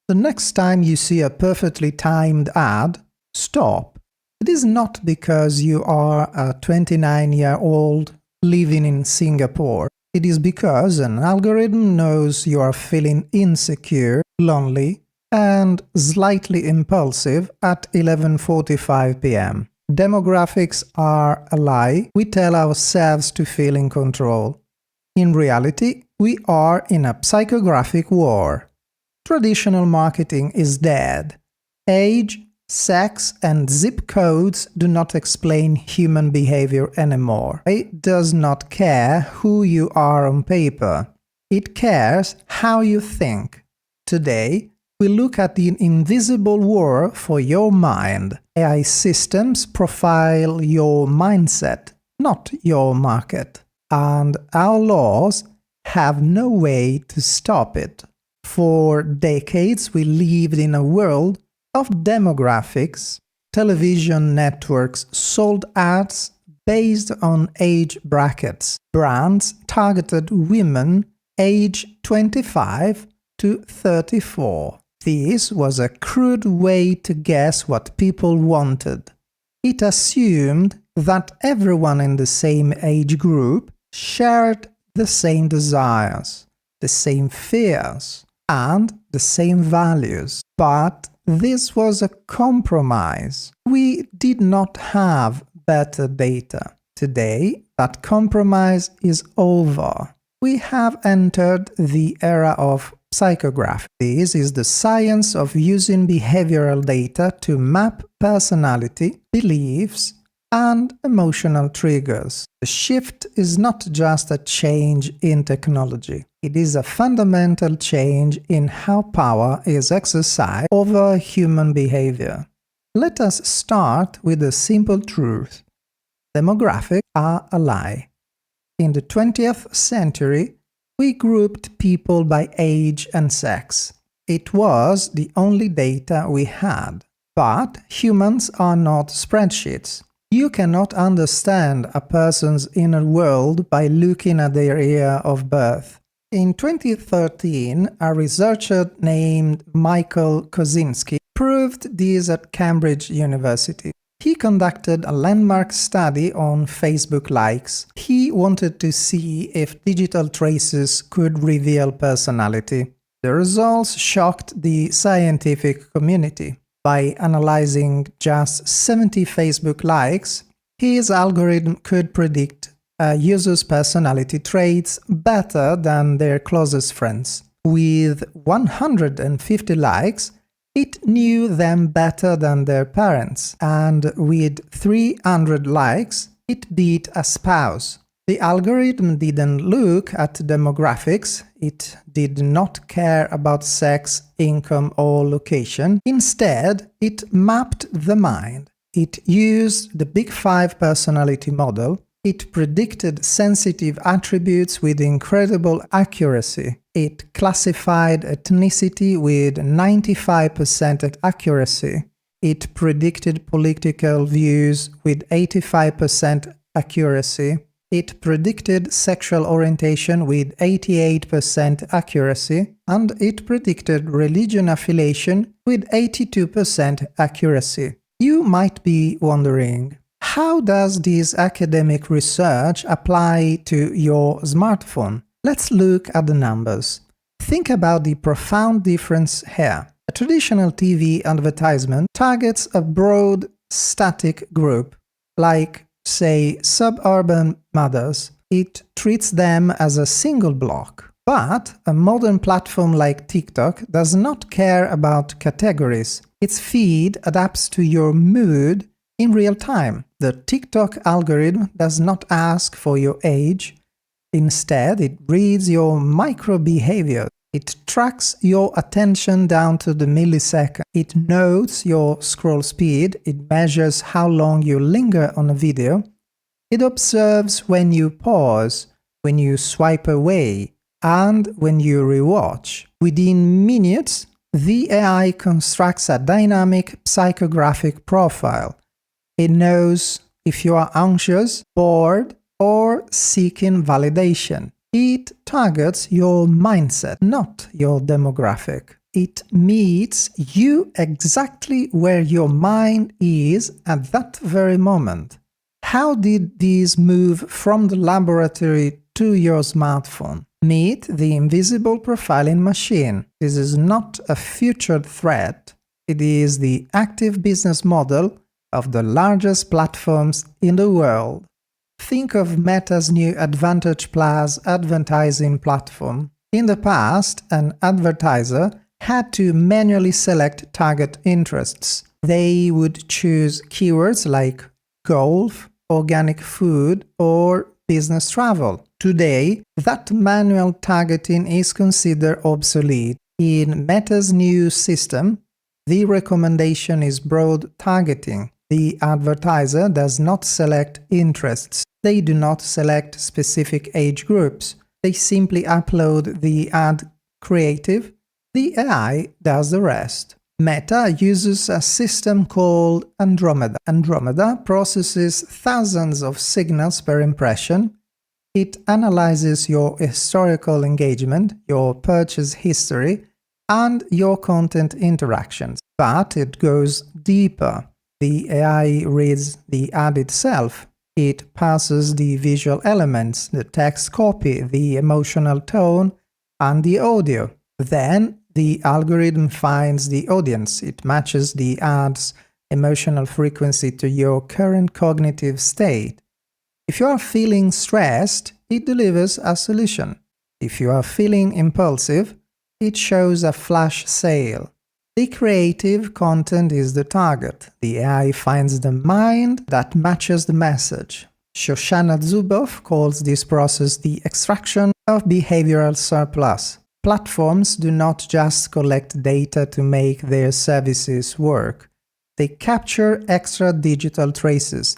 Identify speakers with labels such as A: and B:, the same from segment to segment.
A: The next time you see a perfectly timed ad, stop. It is not because you are a 29-year-old living in Singapore. It is because an algorithm knows you are feeling insecure, lonely, and slightly impulsive at 11:45 p.m. Demographics are a lie we tell ourselves to feel in control. In reality, we are in a psychographic war. Traditional marketing is dead. Age, sex, and zip codes do not explain human behavior anymore. It does not care who you are on paper. It cares how you think. Today, we look at the invisible war for your mind. AI systems profile your mindset, not your market. And our laws have no way to stop it. For decades, we lived in a world of demographics. Television networks sold ads based on age brackets. Brands targeted women age 25 to 34. This was a crude way to guess what people wanted. It assumed that everyone in the same age group shared the same desires, the same fears, and the same values. But this was a compromise. We did not have better data. Today, that compromise is over. We have entered the era of psychography. This is the science of using behavioral data to map personality, beliefs, and emotional triggers. The shift is not just a change in technology. It is a fundamental change in how power is exercised over human behavior. Let us start with a simple truth. Demographics are a lie. In the 20th century, we grouped people by age and sex. It was the only data we had. But humans are not spreadsheets. You cannot understand a person's inner world by looking at their year of birth. In 2013, a researcher named Michael Kosinski proved this at Cambridge University. He conducted a landmark study on Facebook likes. He wanted to see if digital traces could reveal personality. The results shocked the scientific community. By analyzing just 70 Facebook likes, his algorithm could predict a user's personality traits better than their closest friends. With 150 likes, it knew them better than their parents, and with 300 likes, it beat a spouse. The algorithm didn't look at demographics, it did not care about sex, income, or location. Instead, it mapped the mind. It used the Big Five personality model. It predicted sensitive attributes with incredible accuracy. It classified ethnicity with 95% accuracy. It predicted political views with 85% accuracy. It predicted sexual orientation with 88% accuracy, and it predicted religion affiliation with 82% accuracy. You might be wondering, how does this academic research apply to your smartphone? Let's look at the numbers. Think about the profound difference here. A traditional TV advertisement targets a broad, static group, like say suburban mothers. It treats them as a single block. But a modern platform like TikTok does not care about categories. Its feed adapts to your mood in real time. The TikTok algorithm does not ask for your age. Instead, it reads your micro-behavior. It tracks your attention down to the millisecond. It notes your scroll speed. It measures how long you linger on a video. It observes when you pause, when you swipe away, and when you rewatch. Within minutes, the AI constructs a dynamic psychographic profile. It knows if you are anxious, bored, or seeking validation. It targets your mindset, not your demographic. It meets you exactly where your mind is at that very moment. How did this move from the laboratory to your smartphone? Meet the invisible profiling machine. This is not a future threat. It is the active business model of the largest platforms in the world. Think of Meta's new Advantage Plus advertising platform. In the past, an advertiser had to manually select target interests. They would choose keywords like golf, organic food, or business travel. Today, that manual targeting is considered obsolete. In Meta's new system, the recommendation is broad targeting. The advertiser does not select interests. They do not select specific age groups. They simply upload the ad creative. The AI does the rest. Meta uses a system called Andromeda. Andromeda processes thousands of signals per impression. It analyzes your historical engagement, your purchase history, and your content interactions. But it goes deeper. The AI reads the ad itself. It parses the visual elements, the text copy, the emotional tone, and the audio. Then the algorithm finds the audience. It matches the ad's emotional frequency to your current cognitive state. If you are feeling stressed, it delivers a solution. If you are feeling impulsive, it shows a flash sale. The creative content is the target. The AI finds the mind that matches the message. Shoshana Zuboff calls this process the extraction of behavioral surplus. Platforms do not just collect data to make their services work. They capture extra digital traces.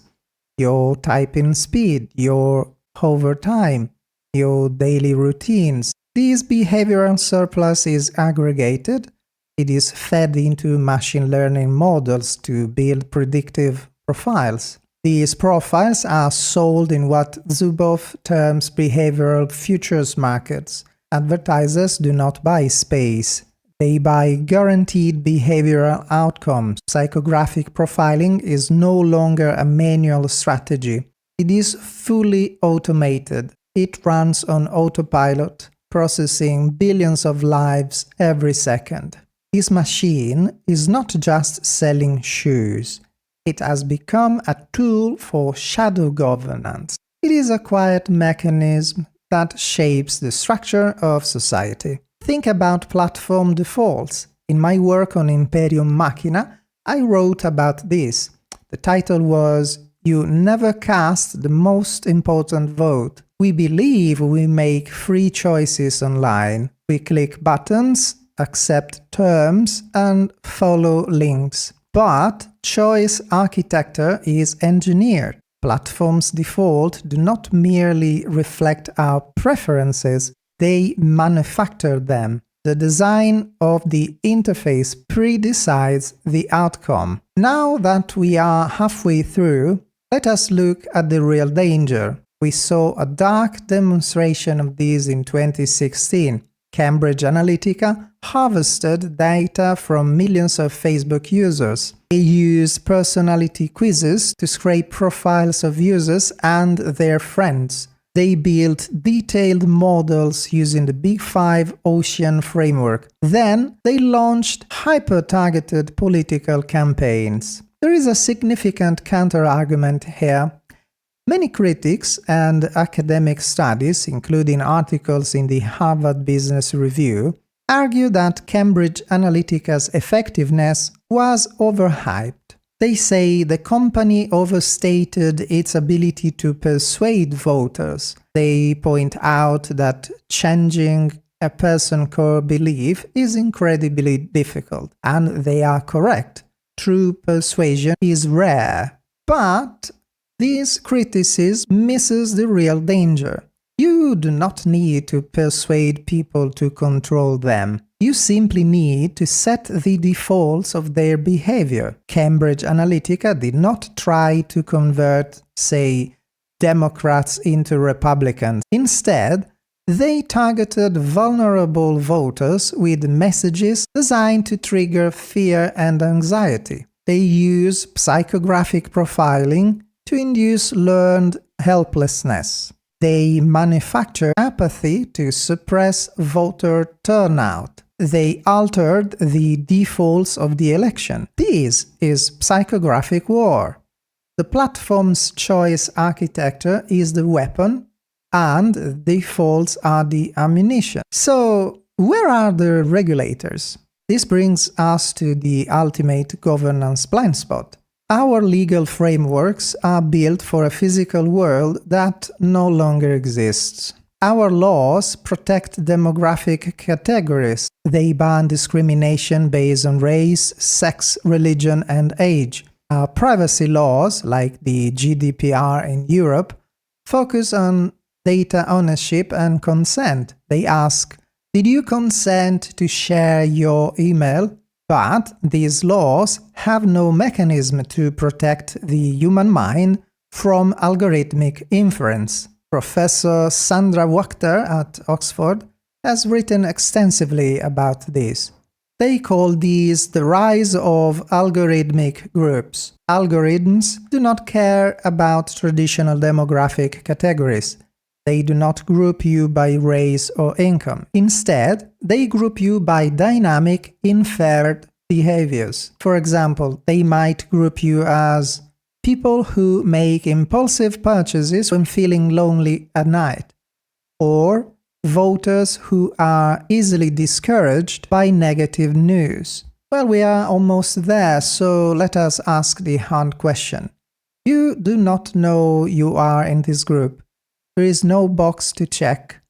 A: Your typing speed, your hover time, your daily routines. This behavioral surplus is aggregated. It is fed into machine learning models to build predictive profiles. These profiles are sold in what Zuboff terms behavioral futures markets. Advertisers do not buy space. They buy guaranteed behavioral outcomes. Psychographic profiling is no longer a manual strategy. It is fully automated. It runs on autopilot, processing billions of lives every second. This machine is not just selling shoes. It has become a tool for shadow governance. It is a quiet mechanism that shapes the structure of society. Think about platform defaults. In my work on Imperium Machina, I wrote about this. The title was "You Never Cast the Most Important Vote." We believe we make free choices online. We click buttons, accept terms, and follow links. But choice architecture is engineered. Platforms' default do not merely reflect our preferences, they manufacture them. The design of the interface pre-decides the outcome. Now that we are halfway through, let us look at the real danger. We saw a dark demonstration of this in 2016. Cambridge Analytica harvested data from millions of Facebook users. They used personality quizzes to scrape profiles of users and their friends. They built detailed models using the Big Five Ocean framework. Then they launched hyper-targeted political campaigns. There is a significant counter-argument here. Many critics and academic studies, including articles in the Harvard Business Review, argue that Cambridge Analytica's effectiveness was overhyped. They say the company overstated its ability to persuade voters. They point out that changing a person's core belief is incredibly difficult, and they are correct. True persuasion is rare. But this criticism misses the real danger. You do not need to persuade people to control them. You simply need to set the defaults of their behavior. Cambridge Analytica did not try to convert, say, Democrats into Republicans. Instead, They targeted vulnerable voters with messages designed to trigger fear and anxiety. They use psychographic profiling to induce learned helplessness. They manufacture apathy to suppress voter turnout. They altered the defaults of the election. This is psychographic war. The platform's choice architecture is the weapon, and defaults are the ammunition. So, where are the regulators? This brings us to the ultimate governance blind spot. Our legal frameworks are built for a physical world that no longer exists. Our laws protect demographic categories. They ban discrimination based on race, sex, religion, and age. Our privacy laws, like the GDPR in Europe, focus on data ownership and consent. They ask, did you consent to share your email? But these laws have no mechanism to protect the human mind from algorithmic inference. Professor Sandra Wachter at Oxford has written extensively about this. They call these the rise of algorithmic groups. Algorithms do not care about traditional demographic categories. They do not group you by race or income. Instead, they group you by dynamic, inferred behaviors. For example, they might group you as people who make impulsive purchases when feeling lonely at night, or voters who are easily discouraged by negative news. Well, we are almost there, so let us ask the hard question. You do not know you are in this group. There is no box to check.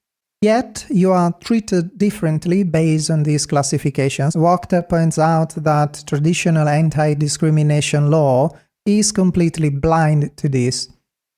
A: Yet, you are treated differently based on these classifications. Wachter points out that traditional anti-discrimination law is completely blind to this.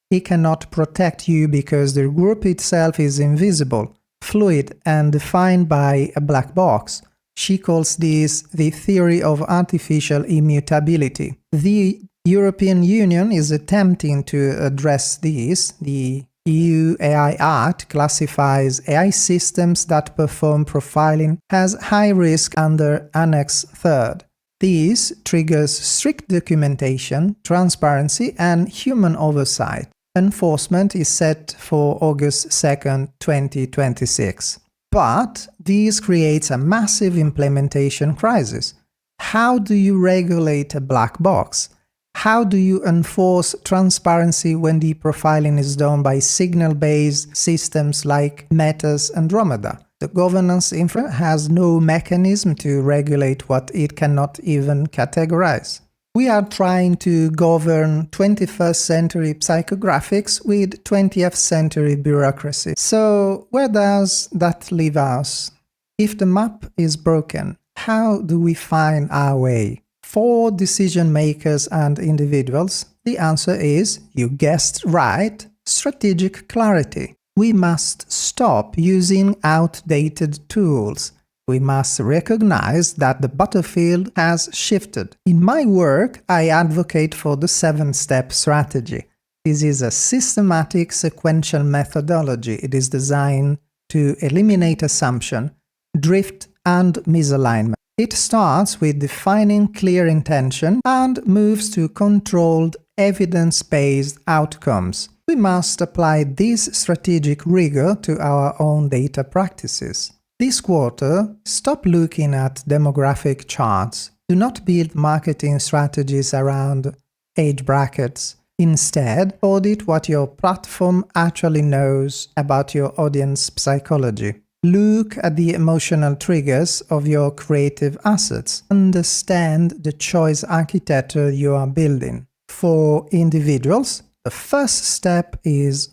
A: It cannot protect you because the group itself is invisible, fluid, and defined by a black box. She calls this the theory of artificial immutability. The European Union is attempting to address this. The EU AI Act classifies AI systems that perform profiling as high risk under Annex 3. This triggers strict documentation, transparency, and human oversight. Enforcement is set for August 2, 2026. But this creates a massive implementation crisis. How do you regulate a black box? How do you enforce transparency when the profiling is done by signal-based systems like Meta's Andromeda? The governance infra has no mechanism to regulate what it cannot even categorize. We are trying to govern 21st century psychographics with 20th century bureaucracy. So where does that leave us? If the map is broken, how do we find our way? For decision makers and individuals, the answer is, you guessed right, strategic clarity. We must stop using outdated tools. We must recognize that the battlefield has shifted. In my work, I advocate for the 7-step strategy. This is a systematic sequential methodology. It is designed to eliminate assumption, drift, and misalignment. It starts with defining clear intention and moves to controlled, evidence-based outcomes. We must apply this strategic rigor to our own data practices. This quarter, stop looking at demographic charts. Do not build marketing strategies around age brackets. Instead, audit what your platform actually knows about your audience psychology. Look at the emotional triggers of your creative assets. Understand the choice architecture you are building. For individuals, the first step is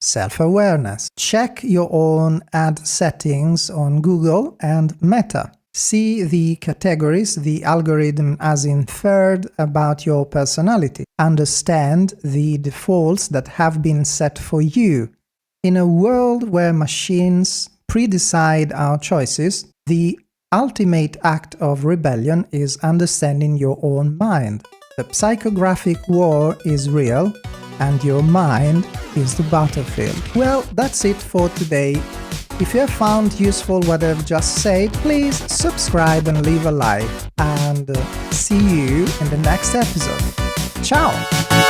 A: self-awareness. Check your own ad settings on Google and Meta. See the categories the algorithm has inferred about your personality. Understand the defaults that have been set for you. In a world where machines pre-decide our choices, the ultimate act of rebellion is understanding your own mind. The psychographic war is real, and your mind is the battlefield. Well, that's it for today. If you have found useful what I've just said, please subscribe and leave a like, and see you in the next episode. Ciao!